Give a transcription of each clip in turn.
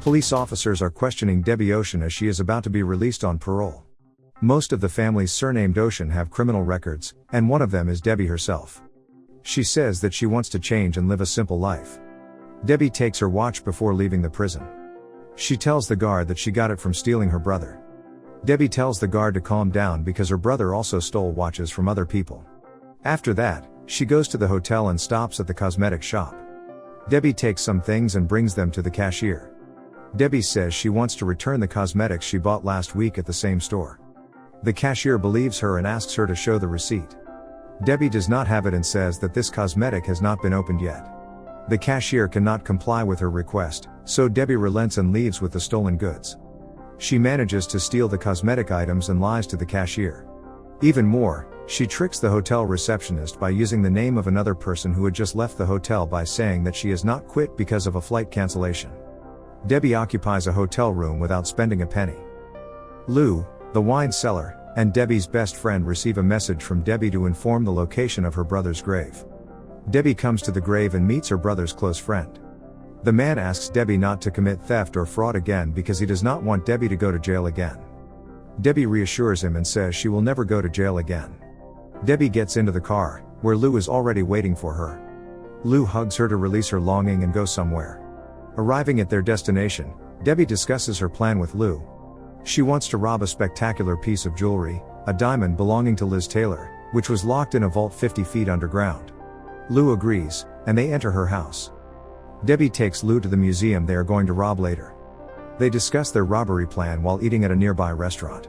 Police officers are questioning Debbie Ocean as she is about to be released on parole. Most of the families surnamed Ocean have criminal records, and one of them is Debbie herself. She says that she wants to change and live a simple life. Debbie takes her watch before leaving the prison. She tells the guard that she got it from stealing her brother. Debbie tells the guard to calm down because her brother also stole watches from other people. After that, she goes to the hotel and stops at the cosmetic shop. Debbie takes some things and brings them to the cashier. Debbie says she wants to return the cosmetics she bought last week at the same store. The cashier believes her and asks her to show the receipt. Debbie does not have it and says that this cosmetic has not been opened yet. The cashier cannot comply with her request, so Debbie relents and leaves with the stolen goods. She manages to steal the cosmetic items and lies to the cashier. Even more, she tricks the hotel receptionist by using the name of another person who had just left the hotel by saying that she has not quit because of a flight cancellation. Debbie occupies a hotel room without spending a penny. Lou, the wine seller, and Debbie's best friend receive a message from Debbie to inform the location of her brother's grave. Debbie comes to the grave and meets her brother's close friend. The man asks Debbie not to commit theft or fraud again because he does not want Debbie to go to jail again. Debbie reassures him and says she will never go to jail again. Debbie gets into the car, where Lou is already waiting for her. Lou hugs her to release her longing and go somewhere. Arriving at their destination, Debbie discusses her plan with Lou. She wants to rob a spectacular piece of jewelry, a diamond belonging to Liz Taylor, which was locked in a vault 50 feet underground. Lou agrees, and they enter her house. Debbie takes Lou to the museum they are going to rob later. They discuss their robbery plan while eating at a nearby restaurant.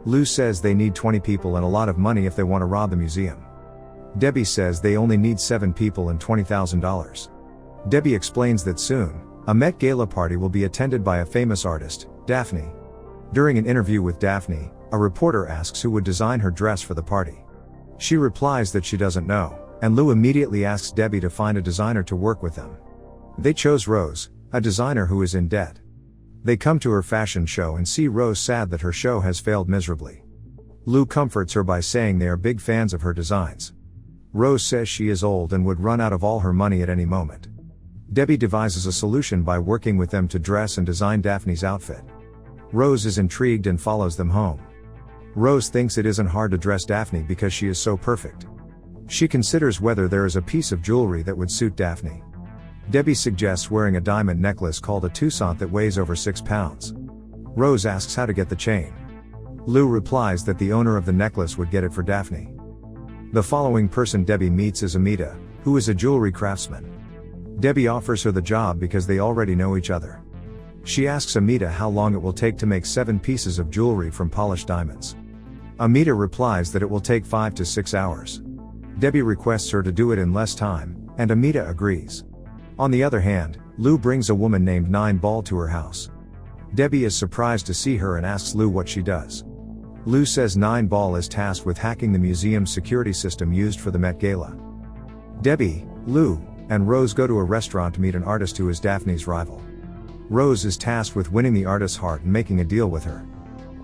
Lou says they need 20 people and a lot of money if they want to rob the museum. Debbie says they only need 7 people and $20,000. Debbie explains that soon, a Met Gala party will be attended by a famous artist, Daphne. During an interview with Daphne, a reporter asks who would design her dress for the party. She replies that she doesn't know, and Lou immediately asks Debbie to find a designer to work with them. They chose Rose, a designer who is in debt. They come to her fashion show and see Rose sad that her show has failed miserably. Lou comforts her by saying they are big fans of her designs. Rose says she is old and would run out of all her money at any moment. Debbie devises a solution by working with them to dress and design Daphne's outfit. Rose is intrigued and follows them home. Rose thinks it isn't hard to dress Daphne because she is so perfect. She considers whether there is a piece of jewelry that would suit Daphne. Debbie suggests wearing a diamond necklace called a toussaint that weighs over 6 pounds. Rose asks how to get the chain. Lou replies that the owner of the necklace would get it for Daphne. The following person Debbie meets is Amita, who is a jewelry craftsman. Debbie offers her the job because they already know each other. She asks Amita how long it will take to make 7 pieces of jewelry from polished diamonds. Amita replies that it will take 5 to 6 hours. Debbie requests her to do it in less time, and Amita agrees. On the other hand, Lou brings a woman named Nine Ball to her house. Debbie is surprised to see her and asks Lou what she does. Lou says Nine Ball is tasked with hacking the museum's security system used for the Met Gala. Debbie, Lou, and Rose go to a restaurant to meet an artist who is Daphne's rival. Rose is tasked with winning the artist's heart and making a deal with her.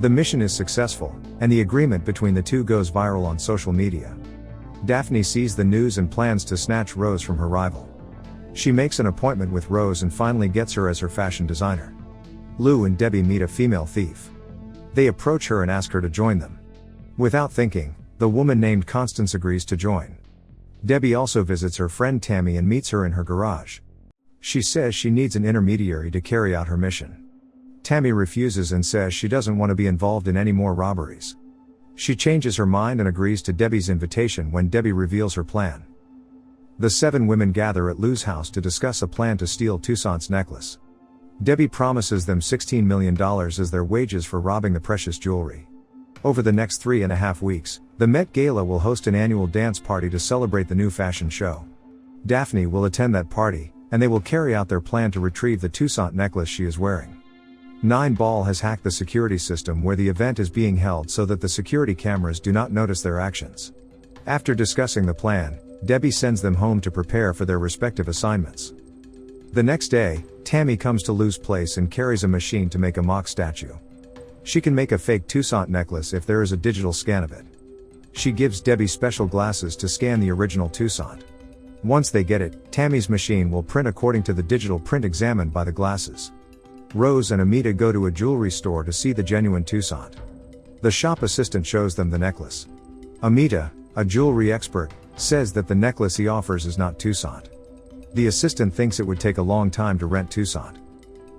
The mission is successful, and the agreement between the two goes viral on social media. Daphne sees the news and plans to snatch Rose from her rival. She makes an appointment with Rose and finally gets her as her fashion designer. Lou and Debbie meet a female thief. They approach her and ask her to join them. Without thinking, the woman named Constance agrees to join. Debbie also visits her friend Tammy and meets her in her garage. She says she needs an intermediary to carry out her mission. Tammy refuses and says she doesn't want to be involved in any more robberies. She changes her mind and agrees to Debbie's invitation when Debbie reveals her plan. The 7 women gather at Lou's house to discuss a plan to steal Toussaint's necklace. Debbie promises them $16 million as their wages for robbing the precious jewelry. Over the next 3.5 weeks, the Met Gala will host an annual dance party to celebrate the new fashion show. Daphne will attend that party, and they will carry out their plan to retrieve the Toussaint necklace she is wearing. Nine Ball has hacked the security system where the event is being held so that the security cameras do not notice their actions. After discussing the plan, Debbie sends them home to prepare for their respective assignments. The next day, Tammy comes to Lou's place and carries a machine to make a mock statue. She can make a fake Toussaint necklace if there is a digital scan of it. She gives Debbie special glasses to scan the original Toussaint. Once they get it, Tammy's machine will print according to the digital print examined by the glasses. Rose and Amita go to a jewelry store to see the genuine Toussaint. The shop assistant shows them the necklace. Amita, a jewelry expert, says that the necklace he offers is not Toussaint. The assistant thinks it would take a long time to rent Toussaint.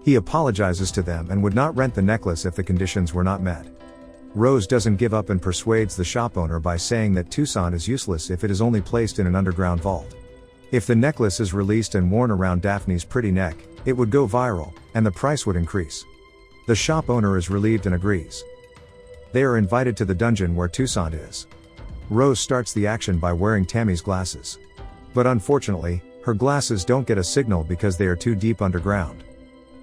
He apologizes to them and would not rent the necklace if the conditions were not met. Rose doesn't give up and persuades the shop owner by saying that Toussaint is useless if it is only placed in an underground vault. If the necklace is released and worn around Daphne's pretty neck, it would go viral, and the price would increase. The shop owner is relieved and agrees. They are invited to the dungeon where Toussaint is. Rose starts the action by wearing Tammy's glasses. But unfortunately, her glasses don't get a signal because they are too deep underground.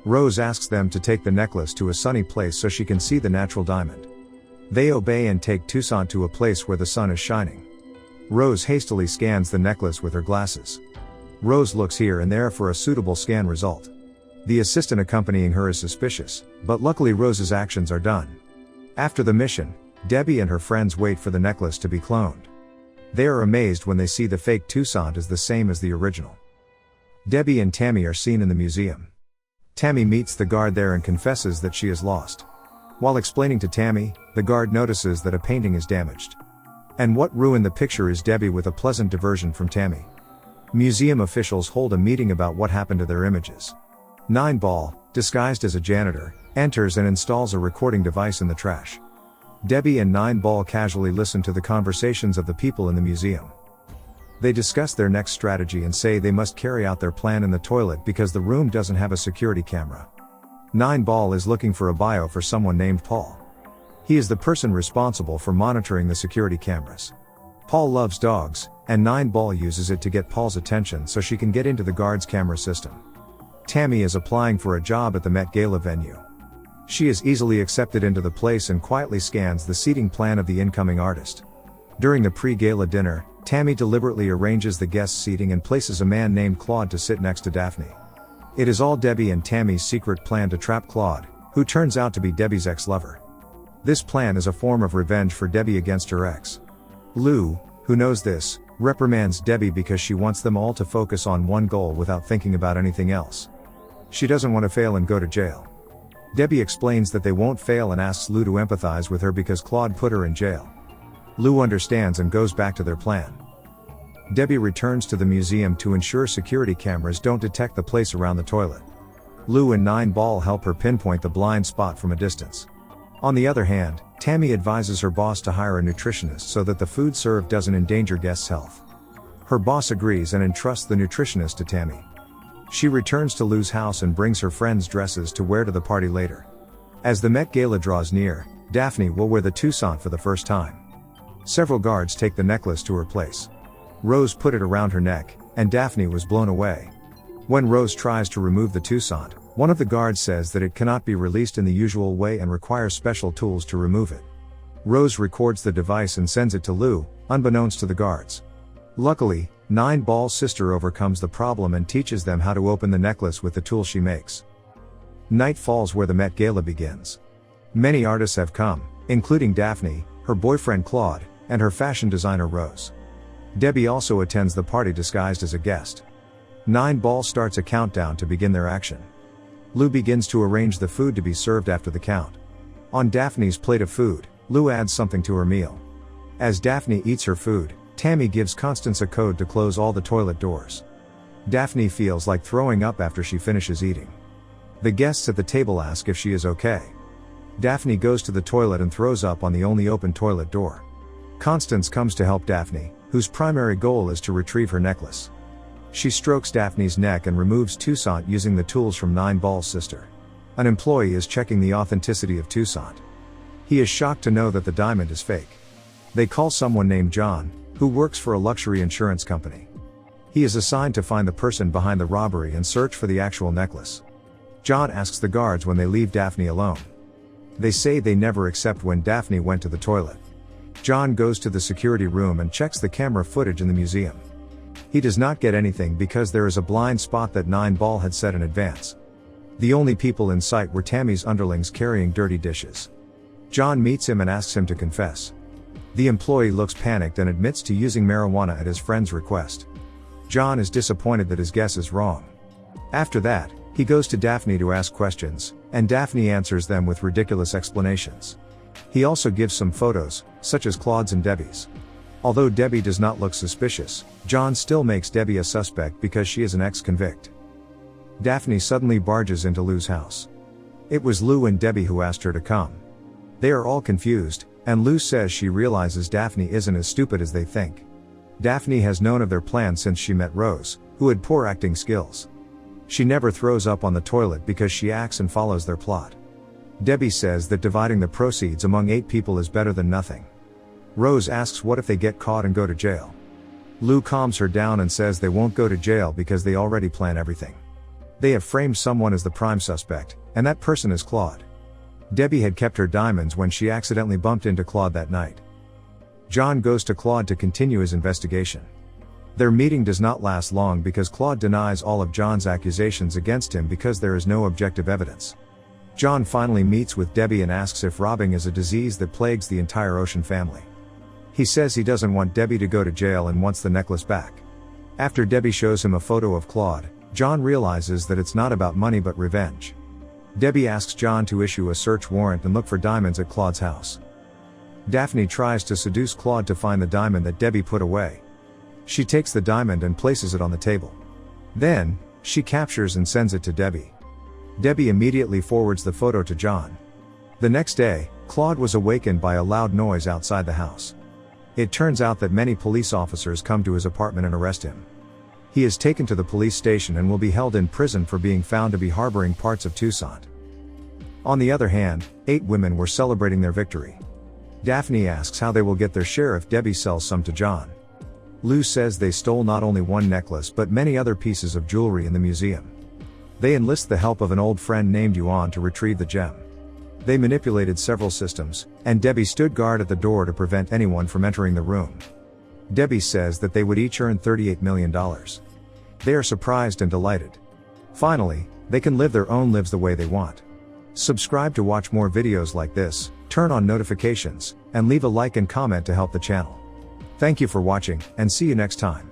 Rose asks them to take the necklace to a sunny place so she can see the natural diamond. They obey and take Toussaint to a place where the sun is shining. Rose hastily scans the necklace with her glasses. Rose looks here and there for a suitable scan result. The assistant accompanying her is suspicious, but luckily Rose's actions are done. After the mission, Debbie and her friends wait for the necklace to be cloned. They are amazed when they see the fake Toussaint is the same as the original. Debbie and Tammy are seen in the museum. Tammy meets the guard there and confesses that she is lost. While explaining to Tammy, the guard notices that a painting is damaged. And what ruined the picture is Debbie with a pleasant diversion from Tammy. Museum officials hold a meeting about what happened to their images. Nine Ball, disguised as a janitor, enters and installs a recording device in the trash. Debbie and Nine Ball casually listen to the conversations of the people in the museum. They discuss their next strategy and say they must carry out their plan in the toilet because the room doesn't have a security camera. Nine Ball is looking for a bio for someone named Paul. He is the person responsible for monitoring the security cameras. Paul loves dogs, and Nine Ball uses it to get Paul's attention so she can get into the guard's camera system. Tammy is applying for a job at the Met Gala venue. She is easily accepted into the place and quietly scans the seating plan of the incoming artist. During the pre-gala dinner, Tammy deliberately arranges the guest seating and places a man named Claude to sit next to Daphne. It is all Debbie and Tammy's secret plan to trap Claude, who turns out to be Debbie's ex-lover. This plan is a form of revenge for Debbie against her ex. Lou, who knows this, reprimands Debbie because she wants them all to focus on one goal without thinking about anything else. She doesn't want to fail and go to jail. Debbie explains that they won't fail and asks Lou to empathize with her because Claude put her in jail. Lou understands and goes back to their plan. Debbie returns to the museum to ensure security cameras don't detect the place around the toilet. Lou and Nine Ball help her pinpoint the blind spot from a distance. On the other hand, Tammy advises her boss to hire a nutritionist so that the food served doesn't endanger guests' health. Her boss agrees and entrusts the nutritionist to Tammy. She returns to Lou's house and brings her friends' dresses to wear to the party later. As the Met Gala draws near, Daphne will wear the Toussaint for the first time. Several guards take the necklace to her place. Rose put it around her neck, and Daphne was blown away. When Rose tries to remove the Toussaint, one of the guards says that it cannot be released in the usual way and requires special tools to remove it. Rose records the device and sends it to Lou, unbeknownst to the guards. Luckily, Nine Ball's sister overcomes the problem and teaches them how to open the necklace with the tool she makes. Night falls where the Met Gala begins. Many artists have come, including Daphne, her boyfriend Claude, and her fashion designer Rose. Debbie also attends the party disguised as a guest. Nine Ball starts a countdown to begin their action. Lou begins to arrange the food to be served after the count. On Daphne's plate of food, Lou adds something to her meal. As Daphne eats her food, Tammy gives Constance a code to close all the toilet doors. Daphne feels like throwing up after she finishes eating. The guests at the table ask if she is okay. Daphne goes to the toilet and throws up on the only open toilet door. Constance comes to help Daphne, whose primary goal is to retrieve her necklace. She strokes Daphne's neck and removes Toussaint using the tools from Nine Ball's sister. An employee is checking the authenticity of Toussaint. He is shocked to know that the diamond is fake. They call someone named John, who works for a luxury insurance company. He is assigned to find the person behind the robbery and search for the actual necklace. John asks the guards when they leave Daphne alone. They say they never accept when Daphne went to the toilet. John goes to the security room and checks the camera footage in the museum. He does not get anything because there is a blind spot that Nine Ball had set in advance. The only people in sight were Tammy's underlings carrying dirty dishes. John meets him and asks him to confess. The employee looks panicked and admits to using marijuana at his friend's request. John is disappointed that his guess is wrong. After that, He goes to Daphne to ask questions, and Daphne answers them with ridiculous explanations. He also gives some photos, such as Claude's and Debbie's. Although Debbie does not look suspicious, John still makes Debbie a suspect because she is an ex-convict. Daphne suddenly barges into Lou's house. It was Lou and Debbie who asked her to come. They are all confused, and Lou says she realizes Daphne isn't as stupid as they think. Daphne has known of their plan since she met Rose, who had poor acting skills. She never throws up on the toilet because she acts and follows their plot. Debbie says that dividing the proceeds among 8 people is better than nothing. Rose asks what if they get caught and go to jail. Lou calms her down and says they won't go to jail because they already plan everything. They have framed someone as the prime suspect, and that person is Claude. Debbie had kept her diamonds when she accidentally bumped into Claude that night. John goes to Claude to continue his investigation. Their meeting does not last long because Claude denies all of John's accusations against him because there is no objective evidence. John finally meets with Debbie and asks if robbing is a disease that plagues the entire Ocean family. He says he doesn't want Debbie to go to jail and wants the necklace back. After Debbie shows him a photo of Claude, John realizes that it's not about money but revenge. Debbie asks John to issue a search warrant and look for diamonds at Claude's house. Daphne tries to seduce Claude to find the diamond that Debbie put away. She takes the diamond and places it on the table. Then, she captures and sends it to Debbie. Debbie immediately forwards the photo to John. The next day, Claude was awakened by a loud noise outside the house. It turns out that many police officers come to his apartment and arrest him. He is taken to the police station and will be held in prison for being found to be harboring parts of Toussaint. On the other hand, 8 women were celebrating their victory. Daphne asks how they will get their share if Debbie sells some to John. Lou says they stole not only one necklace but many other pieces of jewelry in the museum. They enlist the help of an old friend named Yuan to retrieve the gem. They manipulated several systems, and Debbie stood guard at the door to prevent anyone from entering the room. Debbie says that they would each earn $38 million. They are surprised and delighted. Finally, they can live their own lives the way they want. Subscribe to watch more videos like this, turn on notifications, and leave a like and comment to help the channel. Thank you for watching, and see you next time.